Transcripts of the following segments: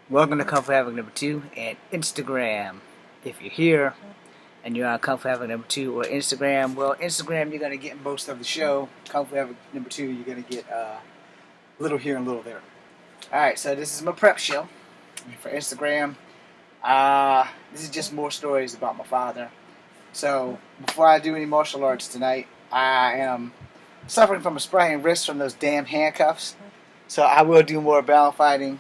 Welcome to Kung Fu Havoc number 2 and Instagram. If you're here and you're on Kung Fu Havoc number 2 or Instagram, well, Instagram you're going to get most of the show. Kung Fu Havoc number 2 you're going to get a little here and a little there. Alright, so this is my prep show for Instagram. This is just more stories about my father. So, before I do any martial arts tonight, I am suffering from a sprained wrist from those damn handcuffs. So I will do more battle fighting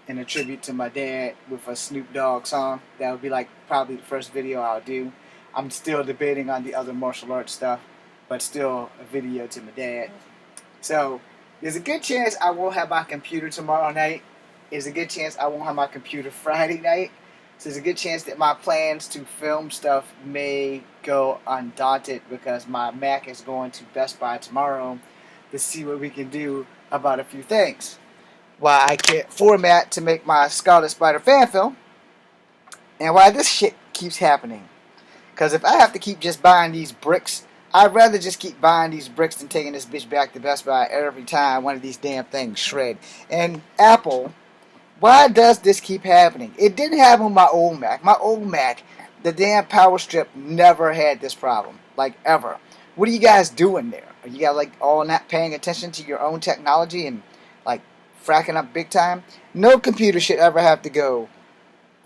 in a tribute to my dad with a Snoop Dogg song. That would be like probably the first video I'll do. I'm still debating on the other martial arts stuff, but still a video to my dad. So there's a good chance I won't have my computer tomorrow night. There's a good chance I won't have my computer Friday night. So there's a good chance that my plans to film stuff may go undaunted because my Mac is going to Best Buy tomorrow to see what we can do about a few things. Why I can't format to make my Scarlet Spider fan film, and why this shit keeps happening. Because if I have to keep just buying these bricks, I'd rather just keep buying these bricks than taking this bitch back to Best Buy every time one of these damn things shred. And Apple, why does this keep happening? It didn't happen with my old Mac. My old Mac, the damn power strip never had this problem, like ever. What are you guys doing there? Are you guys like all not paying attention to your own technology and like fracking up big time? No computer should ever have to go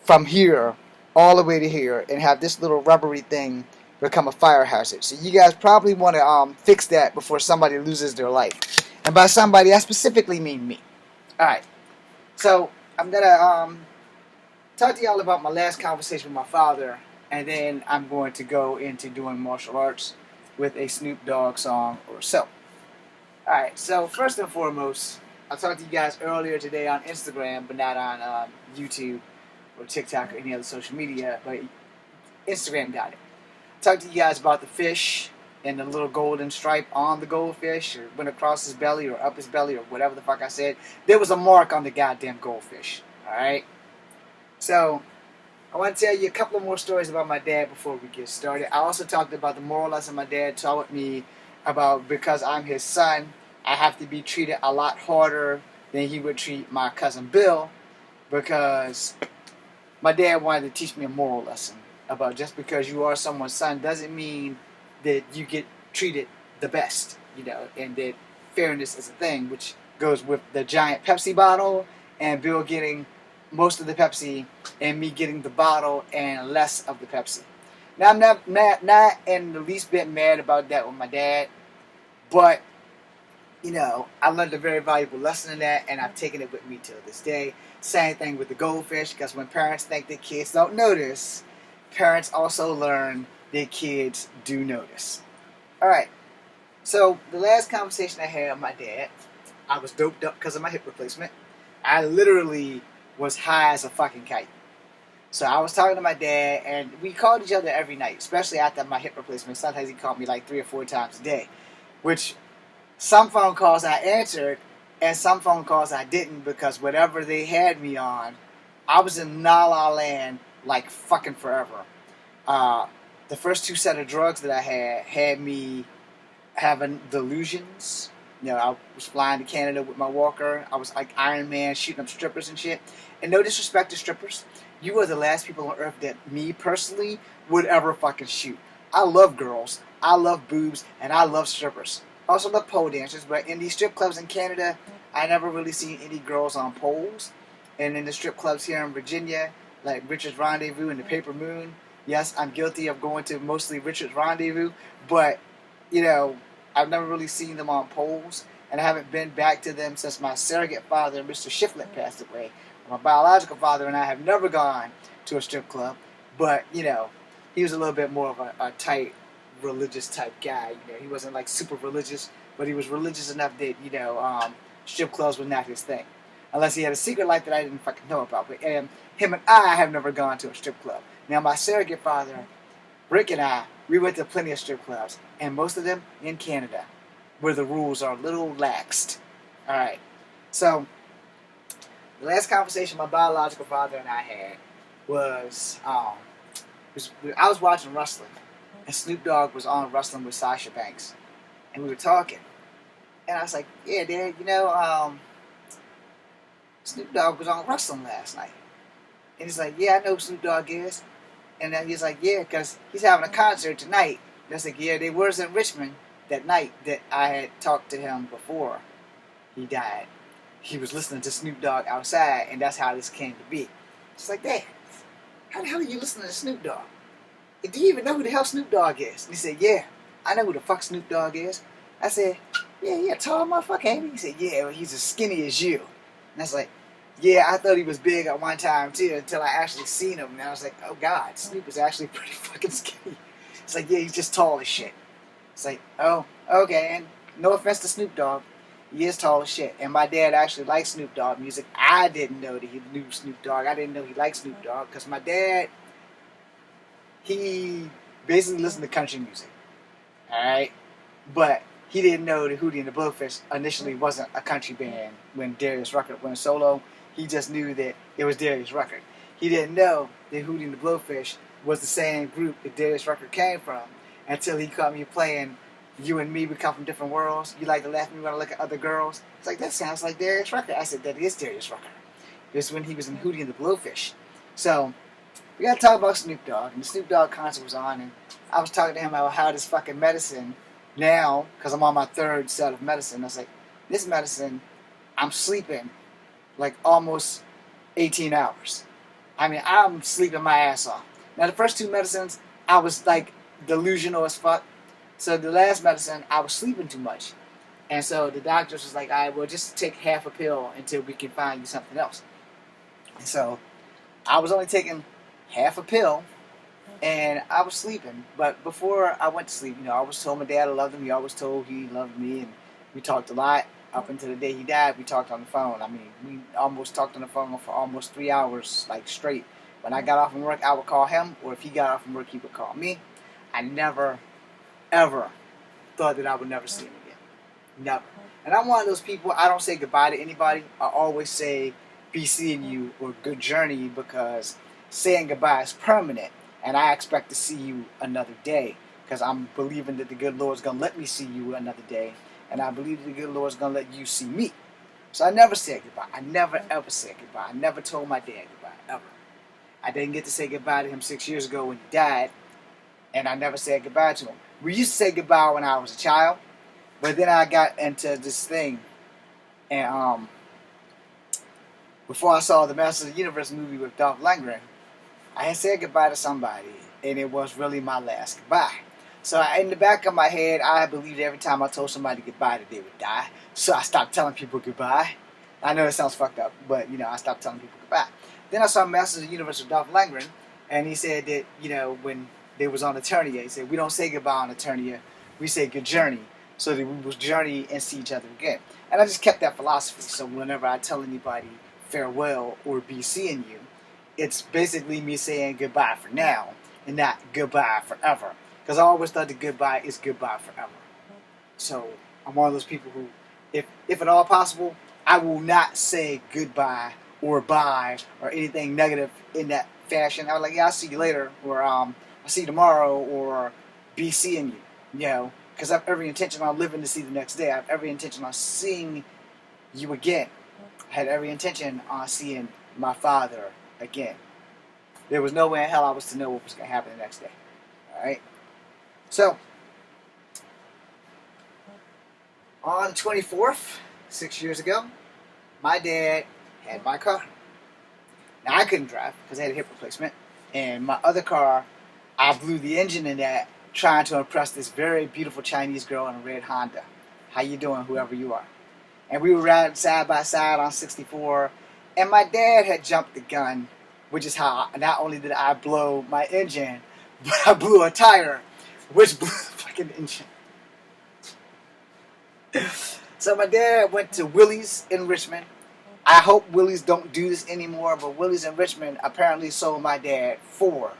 from here all the way to here and have this little rubbery thing become a fire hazard. So you guys probably want to fix that before somebody loses their life. And by somebody, I specifically mean me. Alright, so I'm going to talk to y'all about my last conversation with my father, and then I'm going to go into doing martial arts with a Snoop Dogg song or so. Alright, so first and foremost, I talked to you guys earlier today on Instagram, but not on YouTube or TikTok or any other social media, but Instagram got it. I talked to you guys about the fish and the little golden stripe on the goldfish, or went across his belly or up his belly or whatever the fuck I said. There was a mark on the goddamn goldfish, alright? So, I want to tell you a couple of more stories about my dad before we get started. I also talked about the moral lesson my dad taught me about because I'm his son, I have to be treated a lot harder than he would treat my cousin Bill, because my dad wanted to teach me a moral lesson about just because you are someone's son doesn't mean that you get treated the best, and that fairness is a thing, which goes with the giant Pepsi bottle and Bill getting most of the Pepsi and me getting the bottle and less of the Pepsi. Now, I'm not in the least bit mad about that with my dad, but I learned a very valuable lesson in that, and I've taken it with me till this day. Same thing with the goldfish, because when parents think their kids don't notice, parents also learn their kids do notice. Alright, so the last conversation I had with my dad, I was doped up because of my hip replacement. I literally was high as a fucking kite. So I was talking to my dad, and we called each other every night, especially after my hip replacement. Sometimes he called me like 3 or 4 times a day, which some phone calls I answered, and some phone calls I didn't, because whatever they had me on, I was in La La Land like fucking forever. The first 2 set of drugs that I had me having delusions. I was flying to Canada with my walker. I was like Iron Man shooting up strippers and shit. And no disrespect to strippers, you are the last people on earth that me personally would ever fucking shoot. I love girls, I love boobs, and I love strippers. Also love pole dancers, but in these strip clubs in Canada, I never really seen any girls on poles. And in the strip clubs here in Virginia, like Richard's Rendezvous and the Paper Moon, yes, I'm guilty of going to mostly Richard's Rendezvous, but, I've never really seen them on poles, and I haven't been back to them since my surrogate father, Mr. Shiflett, passed away. My biological father and I have never gone to a strip club, but, he was a little bit more of a tight, religious type guy. He wasn't like super religious, but he was religious enough that strip clubs was not his thing, unless he had a secret life that I didn't fucking know about. But him and I have never gone to a strip club. Now my surrogate father, Rick, and I, we went to plenty of strip clubs, and most of them in Canada, where the rules are a little laxed. All right, so the last conversation my biological father and I had was I was watching wrestling, and Snoop Dogg was on wrestling with Sasha Banks, and we were talking, and I was like, "Yeah, Dad, Snoop Dogg was on wrestling last night. And he's like, yeah, I know who Snoop Dogg is. And then he's like, yeah, because he's having a concert tonight. And I was like, yeah, they was in Richmond that night that I had talked to him before he died. He was listening to Snoop Dogg outside, and that's how this came to be. It's like, Dad, how the hell are you listening to Snoop Dogg? And do you even know who the hell Snoop Dogg is? And he said, yeah, I know who the fuck Snoop Dogg is. I said, yeah, tall motherfucker, ain't he? He said, yeah, well, he's as skinny as you. And I was like, yeah, I thought he was big at one time, too, until I actually seen him. And I was like, oh, God, Snoop is actually pretty fucking skinny. It's like, yeah, he's just tall as shit. It's like, oh, okay, and no offense to Snoop Dogg, he is tall as shit. And my dad actually likes Snoop Dogg music. I didn't know that he knew Snoop Dogg. I didn't know he liked Snoop Dogg, because my dad, he basically listened to country music. Alright? But he didn't know that Hootie and the Blowfish initially wasn't a country band when Darius Rucker went solo. He just knew that it was Darius Rucker. He didn't know that Hootie and the Blowfish was the same group that Darius Rucker came from until he caught me playing You and Me, We Come From Different Worlds. You like to laugh at me when I look at other girls. It's like, that sounds like Darius Rucker. I said, that is Darius Rucker. It was when he was in Hootie and the Blowfish. So, we got to talk about Snoop Dogg. And the Snoop Dogg concert was on, and I was talking to him about how this fucking medicine now, because I'm on my third set of medicine, I was like, this medicine, I'm sleeping like almost 18 hours. I mean, I'm sleeping my ass off. Now, the first two medicines, I was like delusional as fuck. So the last medicine, I was sleeping too much. And so the doctors was like, all right, well, just take half a pill until we can find you something else. And so I was only taking half a pill, and I was sleeping. But before I went to sleep, I always told my dad I loved him. He always told he loved me, and we talked a lot. Up until the day he died, we talked on the phone. I mean, we almost talked on the phone for almost 3 hours, like straight. When I got off from work, I would call him, or if he got off from work, he would call me. I never, ever thought that I would never see him again. Never. And I'm one of those people, I don't say goodbye to anybody. I always say, be seeing you, or good journey, because saying goodbye is permanent. And I expect to see you another day, because I'm believing that the good Lord's going to let me see you another day. And I believe the good Lord's going to let you see me. So I never said goodbye. I never, ever said goodbye. I never told my dad goodbye, ever. I didn't get to say goodbye to him 6 years ago when he died. And I never said goodbye to him. We used to say goodbye when I was a child. But then I got into this thing. And before I saw the Masters of the Universe movie with Dolph Lundgren, I had said goodbye to somebody. And it was really my last goodbye. So in the back of my head, I believed every time I told somebody goodbye that they would die. So I stopped telling people goodbye. I know it sounds fucked up, but, I stopped telling people goodbye. Then I saw Masters of the Universe with Dolph Lundgren, and he said that, when they was on Eternia, he said, we don't say goodbye on Eternia, we say good journey, so that we will journey and see each other again. And I just kept that philosophy. So whenever I tell anybody farewell or be seeing you, it's basically me saying goodbye for now, and not goodbye forever. Because I always thought that goodbye is goodbye forever. So I'm one of those people who, if at all possible, I will not say goodbye or bye or anything negative in that fashion. I'm like, yeah, I'll see you later, or I'll see you tomorrow, or be seeing you, because I have every intention on living to see the next day. I have every intention on seeing you again. I had every intention on seeing my father again. There was no way in hell I was to know what was going to happen the next day. Alright? So, on the 24th, 6 years ago, my dad had my car. Now, I couldn't drive because I had a hip replacement. And my other car, I blew the engine in that trying to impress this very beautiful Chinese girl in a red Honda. How you doing, whoever you are? And we were riding side by side on 64. And my dad had jumped the gun, which is how not only did I blow my engine, but I blew a tire, which blew the fucking engine. So my dad went to Willys in Richmond. I hope Willys don't do this anymore, but Willys in Richmond apparently sold my dad 4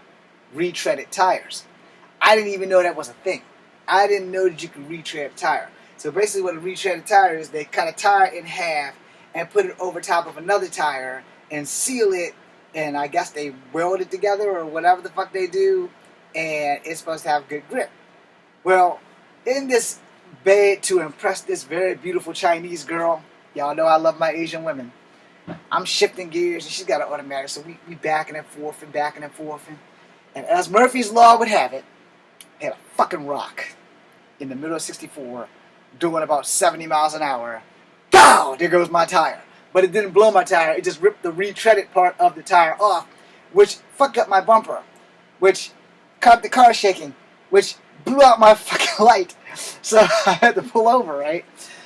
retreaded tires. I didn't even know that was a thing. I didn't know that you could retread a tire. So basically what a retreaded tire is, they cut a tire in half and put it over top of another tire and seal it, and I guess they weld it together or whatever the fuck they do, and it's supposed to have good grip. Well, in this bid to impress this very beautiful Chinese girl, y'all know I love my Asian women, I'm shifting gears, and she's got an automatic, so we backing and forth and backing and forth. And as Murphy's Law would have it, hit a fucking rock in the middle of 64, doing about 70 miles an hour. Pow! There goes my tire. But it didn't blow my tire. It just ripped the retreaded part of the tire off, which fucked up my bumper, which caught the car shaking, which blew out my fucking light. So I had to pull over, right?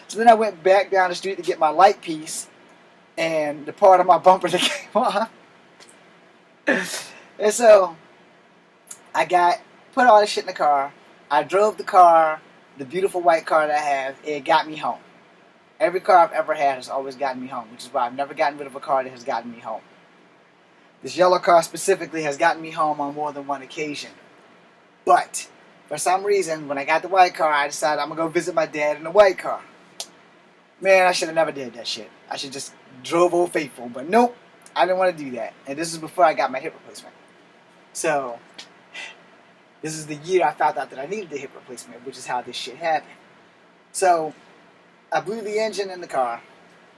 So then I went back down the street to get my light piece and the part of my bumper that came off. And so I put all this shit in the car. I drove the car, the beautiful white car that I have. It got me home. Every car I've ever had has always gotten me home, which is why I've never gotten rid of a car that has gotten me home. This yellow car specifically has gotten me home on more than one occasion. But for some reason, when I got the white car, I decided I'm going to go visit my dad in the white car. Man, I should have never did that shit. I should just drove Old Faithful. But nope, I didn't want to do that. And this is before I got my hip replacement. So this is the year I found out that I needed the hip replacement, which is how this shit happened. So I blew the engine in the car,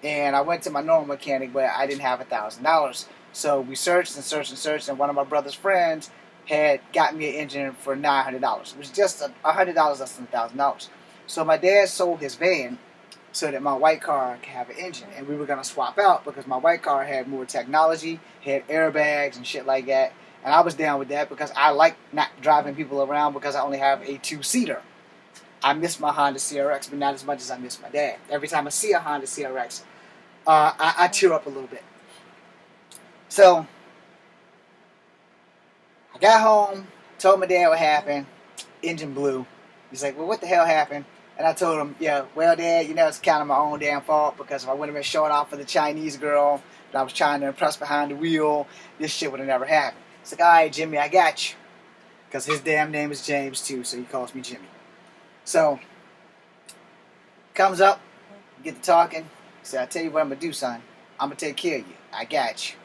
and I went to my normal mechanic, but I didn't have $1,000. So we searched and searched and searched, and one of my brother's friends had got me an engine for $900. It was just $100 less than $1,000. So my dad sold his van so that my white car could have an engine, and we were going to swap out because my white car had more technology, had airbags and shit like that, and I was down with that because I like not driving people around because I only have a two-seater. I miss my Honda CRX, but not as much as I miss my dad. Every time I see a Honda CRX, I tear up a little bit. So I got home, told my dad what happened. Engine blew. He's like, well, what the hell happened? And I told him, yeah, well, Dad, it's kind of my own damn fault because if I wouldn't have been showing off for the Chinese girl that I was trying to impress behind the wheel, this shit would have never happened. He's like, all right, Jimmy, I got you. Because his damn name is James, too, so he calls me Jimmy. So, comes up, get to talking. He said, I tell you what I'm going to do, son. I'm going to take care of you. I got you.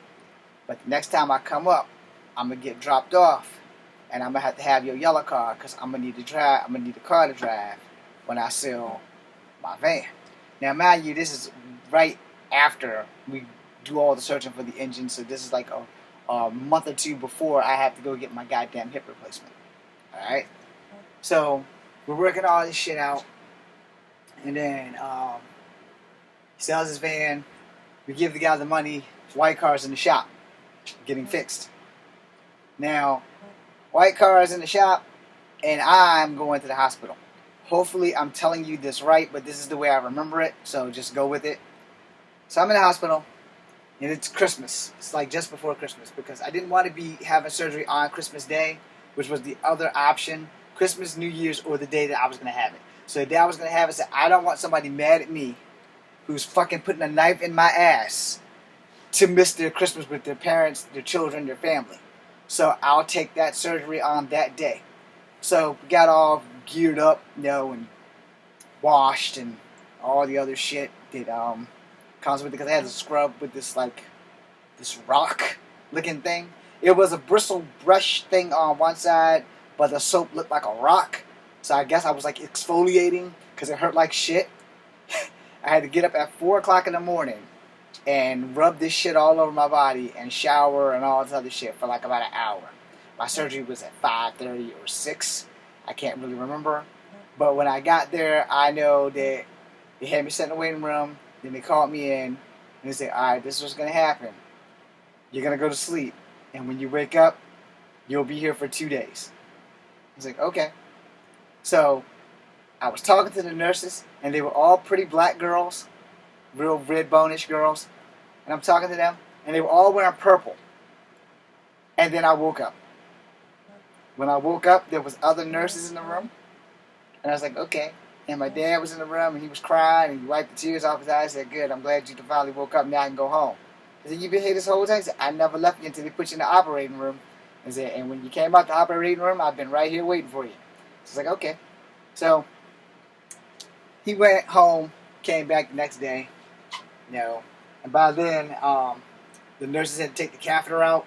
But the next time I come up, I'm going to get dropped off. And I'm going to have your yellow car because I'm going to need to drive. I'm going to need a car to drive when I sell my van. Now, mind you, this is right after we do all the searching for the engine. So this is like a month or two before I have to go get my goddamn hip replacement. Alright? So we're working all this shit out. And then he sells his van. We give the guy the money. White car's in the shop getting fixed. Now, white car is in the shop, and I'm going to the hospital. Hopefully, I'm telling you this right, but this is the way I remember it, so just go with it. So I'm in the hospital, and it's Christmas. It's like just before Christmas, because I didn't want to be having surgery on Christmas Day, which was the other option. Christmas, New Year's, or the day that I was going to have it. So the day I was going to have it, said, I don't want somebody mad at me who's fucking putting a knife in my ass to miss their Christmas with their parents, their children, their family. So I'll take that surgery on that day. So we got all geared up, and washed and all the other shit that comes with it, because I had to scrub with this rock looking thing. It was a bristle brush thing on one side, but the soap looked like a rock. So I guess I was like exfoliating because it hurt like shit. I had to get up at 4 o'clock in the morning and rub this shit all over my body and shower and all this other shit for like about an hour. My surgery was at 5:30 or 6. I can't really remember. But when I got there, I know that they had me sit in the waiting room. Then they called me in. And they said, all right, this is what's going to happen. You're going to go to sleep. And when you wake up, you'll be here for 2 days. I was like, okay. So I was talking to the nurses, and they were all pretty black girls, real red bone-ish girls. And I'm talking to them, and they were all wearing purple. And then I woke up. When I woke up, there was other nurses in the room. And I was like, okay. And my dad was in the room, and he was crying, and he wiped the tears off his eyes. I said, good, I'm glad you finally woke up. Now I can go home. I said, you been here this whole time? He said, I never left you until they put you in the operating room. I said, and when you came out the operating room, I've been right here waiting for you. So I was like, okay. So he went home, came back the next day, and by then, the nurses had to take the catheter out.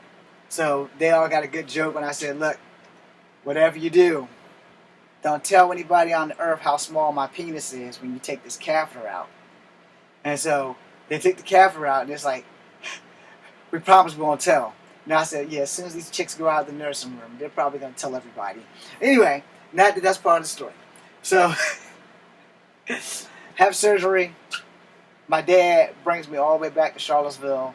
So they all got a good joke when I said, look, whatever you do, don't tell anybody on the earth how small my penis is when you take this catheter out. And so they took the catheter out, and it's like, we promised we won't tell. And I said, yeah, as soon as these chicks go out of the nursing room, they're probably going to tell everybody. Anyway, that's part of the story. So, have surgery. My dad brings me all the way back to Charlottesville,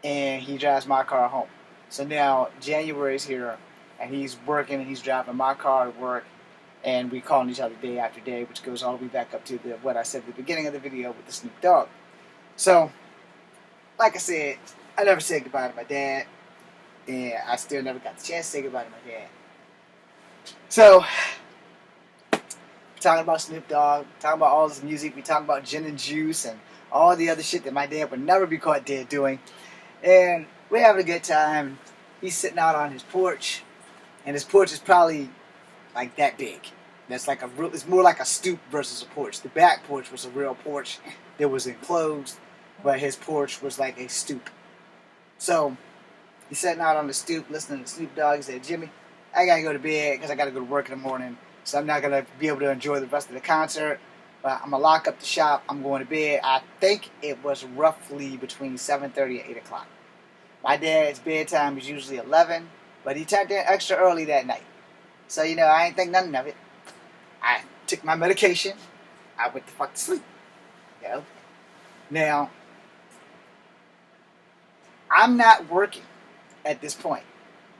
and he drives my car home. So now January is here, and he's working, and he's driving my car to work, and we calling each other day after day, which goes all the way back up to what I said at the beginning of the video with the Snoop Dogg. So, like I said, I never said goodbye to my dad, and I still never got the chance to say goodbye to my dad. So, talking about Snoop Dogg, talking about all this music, we talking about gin and juice and all the other shit that my dad would never be caught dead doing. And we're having a good time. He's sitting out on his porch, and his porch is probably like that big. That's like it's more like a stoop versus a porch. The back porch was a real porch that was enclosed, but his porch was like a stoop. So he's sitting out on the stoop listening to Snoop Dogg. He said, Jimmy, I gotta go to bed because I gotta go to work in the morning. So I'm not going to be able to enjoy the rest of the concert. But I'm going to lock up the shop. I'm going to bed. I think it was roughly between 7:30 and 8 o'clock. My dad's bedtime is usually 11. But he turned in extra early that night. So, I ain't think nothing of it. I took my medication. I went the fuck to sleep. Now, I'm not working at this point.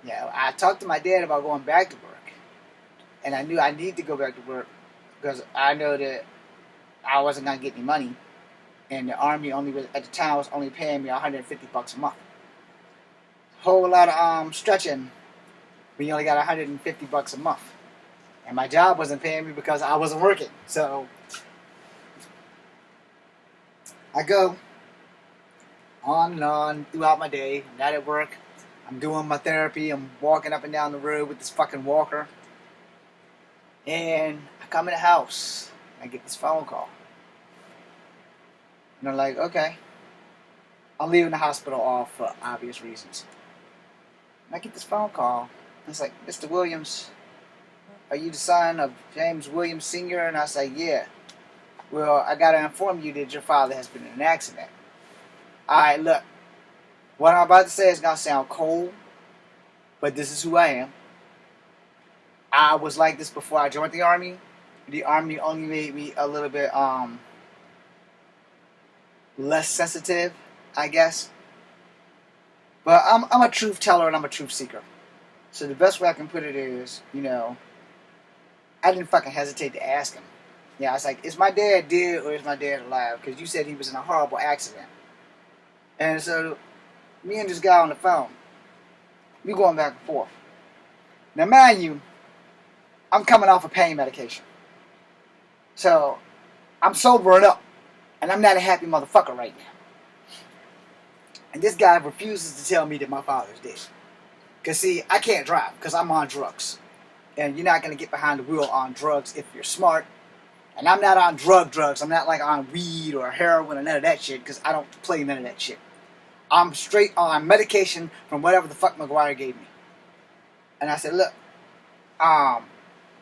I talked to my dad about going back to work. And I knew I need to go back to work because I know that I wasn't going to get any money. And the Army at the time was only paying me $150 a month. Whole lot of stretching when you only got $150 a month. And my job wasn't paying me because I wasn't working. So I go on and on throughout my day. Not at work. I'm doing my therapy. I'm walking up and down the road with this fucking walker. And I come in the house, and I get this phone call. And I'm like, okay. I'm leaving the hospital off for obvious reasons. And I get this phone call. And it's like, Mr. Williams, are you the son of James Williams Sr.? And I say, yeah. Well, I got to inform you that your father has been in an accident. Alright, look. What I'm about to say is going to sound cold, but this is who I am. I was like this before I joined the Army. The Army only made me a little bit less sensitive, I guess. But I'm a truth teller and I'm a truth seeker. So the best way I can put it is, I didn't fucking hesitate to ask him. I was like, is my dad dead or is my dad alive? Because you said he was in a horrible accident. And so me and this guy on the phone, we going back and forth. Now mind you, I'm coming off of pain medication. So, I'm sobering up. And I'm not a happy motherfucker right now. And this guy refuses to tell me that my father's dead. Because see, I can't drive because I'm on drugs. And you're not going to get behind the wheel on drugs if you're smart. And I'm not on drugs. I'm not like on weed or heroin or none of that shit because I don't play none of that shit. I'm straight on medication from whatever the fuck McGuire gave me. And I said, look,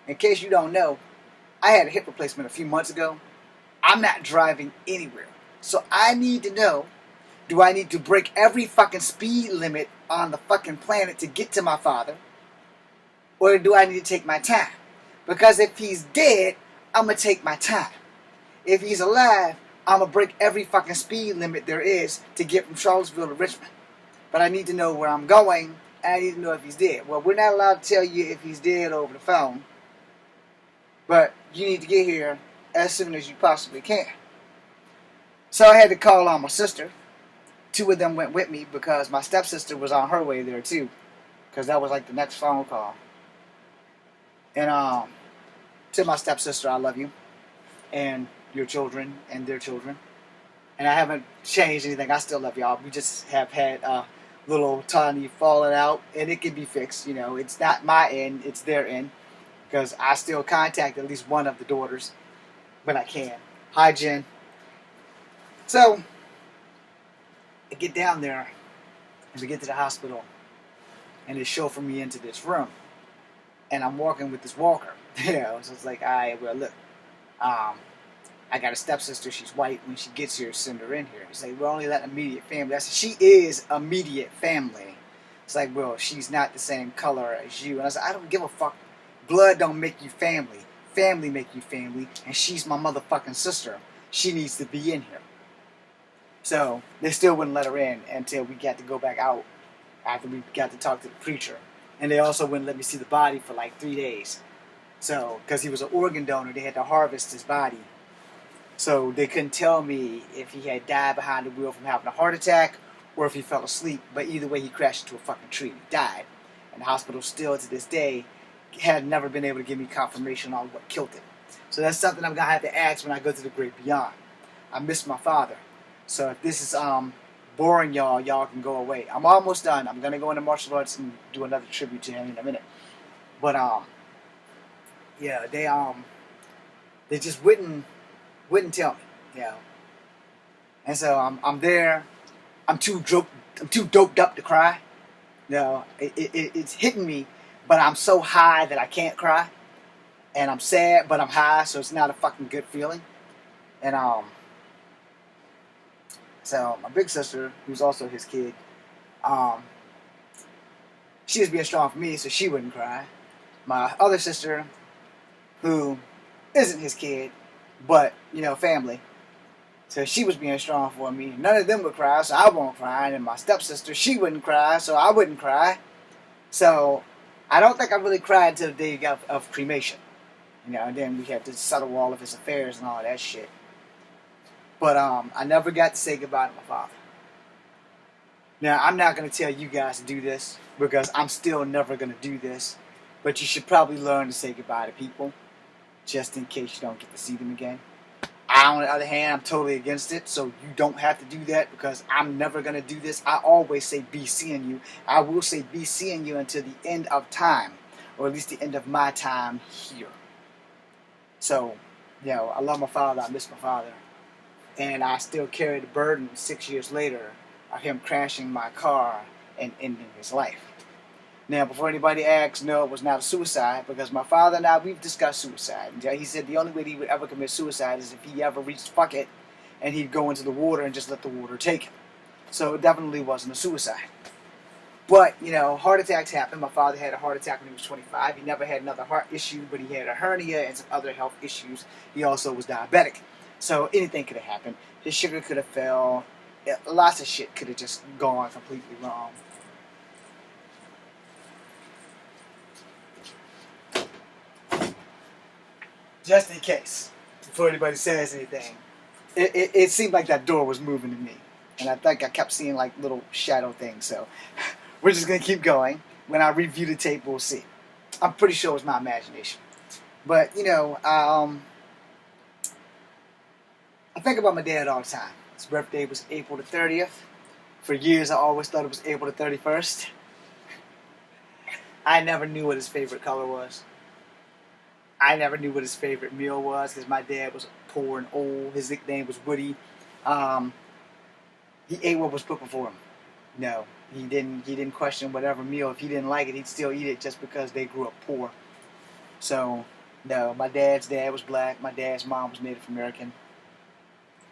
in case you don't know, I had a hip replacement a few months ago. I'm not driving anywhere. So I need to know, do I need to break every fucking speed limit on the fucking planet to get to my father? Or do I need to take my time? Because if he's dead, I'm going to take my time. If he's alive, I'm going to break every fucking speed limit there is to get from Charlottesville to Richmond. But I need to know where I'm going, and I need to know if he's dead. Well, we're not allowed to tell you if he's dead over the phone. But you need to get here as soon as you possibly can. So I had to call on my sister. Two of them went with me because my stepsister was on her way there too. Because that was like the next phone call. And to my stepsister, I love you. And your children and their children. And I haven't changed anything. I still love y'all. We just have had a little tiny falling out. And it can be fixed. It's not my end. It's their end. Because I still contact at least one of the daughters when I can. Hi, Jen. So, I get down there, and we get to the hospital, and they chauffeur me into this room. And I'm walking with this walker. So it's like, all right, well, look, I got a stepsister. She's white. When she gets here, send her in here. He's like, we're only letting immediate family. I said, she is immediate family. It's like, well, she's not the same color as you. And I said, I don't give a fuck. Blood don't make you family. Family make you family. And she's my motherfucking sister. She needs to be in here. So they still wouldn't let her in until we got to go back out after we got to talk to the preacher. And they also wouldn't let me see the body for like 3 days. So, because he was an organ donor, they had to harvest his body. So they couldn't tell me if he had died behind the wheel from having a heart attack or if he fell asleep. But either way, he crashed into a fucking tree. He died. And the hospital still, to this day, had never been able to give me confirmation on what killed him. So that's something I'm going to have to ask when I go to the great beyond. I miss my father. So if this is boring y'all can go away. I'm almost done. I'm going to go into martial arts and do another tribute to him in a minute. But, yeah, they just wouldn't tell me, you know. And so I'm there. I'm too doped up to cry. You know, it's hitting me, but I'm so high that I can't cry. And I'm sad, but I'm high, so it's not a fucking good feeling. And so my big sister, who's also his kid, she was being strong for me, so she wouldn't cry. My other sister, who isn't his kid, but, you know, family. So she was being strong for me. None of them would cry, so I won't cry. And my stepsister, she wouldn't cry, so I wouldn't cry. So I don't think I really cried until the day of cremation. You know, and then we had to settle all of his affairs and all that shit. But I never got to say goodbye to my father. Now, I'm not going to tell you guys to do this, because I'm still never going to do this. But you should probably learn to say goodbye to people, just in case you don't get to see them again. On the other hand, I'm totally against it, so you don't have to do that, because I'm never going to do this. I always say be seeing you. I will say be seeing you until the end of time, or at least the end of my time here. So, you know, I love my father, I miss my father, and I still carry the burden 6 years later of him crashing my car and ending his life. Now, before anybody asks, no, it was not a suicide, because my father and I, we've discussed suicide. He said the only way he would ever commit suicide is if he ever reached fuck it, and he'd go into the water and just let the water take him. So it definitely wasn't a suicide. But, you know, heart attacks happen. My father had a heart attack when he was 25. He never had another heart issue, but he had a hernia and some other health issues. He also was diabetic. So anything could have happened. His sugar could have fell. Lots of shit could have just gone completely wrong. Just in case, before anybody says anything, it seemed like that door was moving to me. And I think I kept seeing like little shadow things. So we're just going to keep going. When I review the tape, we'll see. I'm pretty sure it was my imagination. But, you know, I think about my dad all the time. His birthday was April the 30th. For years, I always thought it was April the 31st. I never knew what his favorite color was. I never knew what his favorite meal was, because my dad was poor and old. His nickname was Woody. He ate what was put before him. No, he didn't question whatever meal. If he didn't like it, he'd still eat it just because they grew up poor. So, no, my dad's dad was black. My dad's mom was Native American.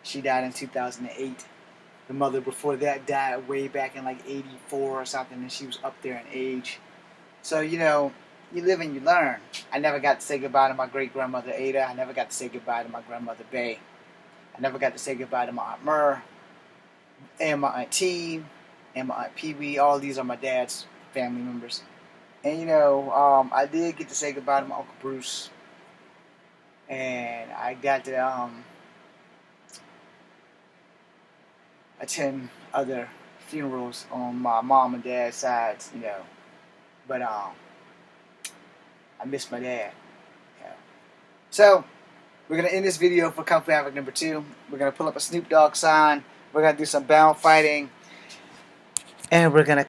She died in 2008. The mother before that died way back in like 84 or something, and she was up there in age. So, you know, you live and you learn. I never got to say goodbye to my great-grandmother Ada. I never got to say goodbye to my grandmother Bay. I never got to say goodbye to my Aunt Myrrh, and my Aunt T, and my Aunt Pee Wee. All these are my dad's family members. And, you know, I did get to say goodbye to my Uncle Bruce. And I got to attend other funerals on my mom and dad's sides, you know. But I miss my dad. Yeah. So we're gonna end this video for Kung Fu Havoc number 2. We're gonna pull up a Snoop Dogg sign. We're gonna do some bound fighting, and we're gonna